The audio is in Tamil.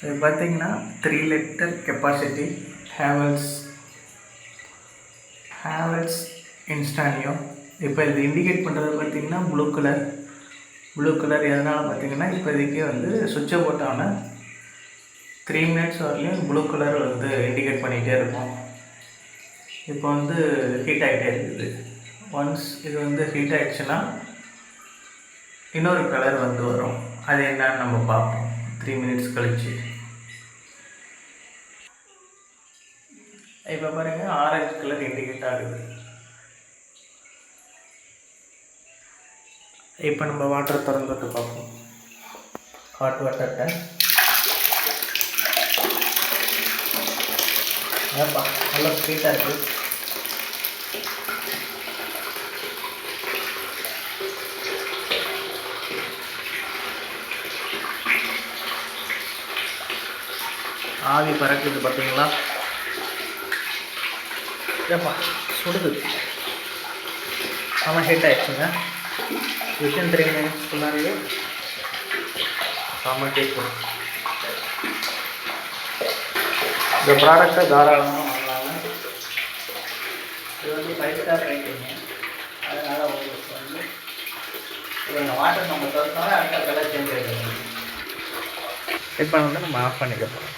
இது பார்த்திங்கன்னா 3 லிட்டர் கெப்பாசிட்டி ஹேவல்ஸ் இன்ஸ்டானியோ. இப்போ இது இண்டிகேட் பண்ணுறது பார்த்திங்கன்னா ப்ளூ கலர் எதனால் பார்த்திங்கன்னா இப்போதைக்கு வந்து சுவிட்சை போட்டோன்னா 3 மினிட்ஸ் வரலையும் ப்ளூ கலர் வந்து இண்டிகேட் பண்ணிகிட்டே இருக்கும். இப்போ வந்து ஹீட் ஆகிட்டே இருக்குது. ஒன்ஸ் இது வந்து ஹீட் ஆகிடுச்சுன்னா இன்னொரு கலர் வந்து வரும். அது என்னன்னு நம்ம பார்ப்போம் 3 மினிட்ஸ் கழிச்சு. இப்போ பாருங்கள், ஆரஞ்சு கலர் இண்டிகேட் ஆகுது. இப்போ நம்ம வாட்டர் திறந்துட்டு பார்ப்போம். ஹாட் வாட்டர்கிட்ட ஏப்பா நல்லா ஸ்வீட்டாக இருக்குது. ஆவி பறக்குது பார்த்தீங்களா? ஏப்பா சுடுது. ஆமாம், ஹீட் ஆகிடுச்சுங்க. வித்தின் 3 மினிட்ஸ்க்குள்ளாரையே செம்ம டேஸ்ட். இந்த ப்ராடக்டை தாராளமாக வாங்கலாங்க. இது வந்து 5 ஸ்டார் ரேட்டிங்க. அதனால் உங்களுக்கு வந்து இந்த வாட்டர் நம்ம தோற்றோம்னா அடுத்த கலர் சேஞ்ச் ஆகிடும். இப்போ வந்து நம்ம ஆஃப் பண்ணிக்க போகிறோம்.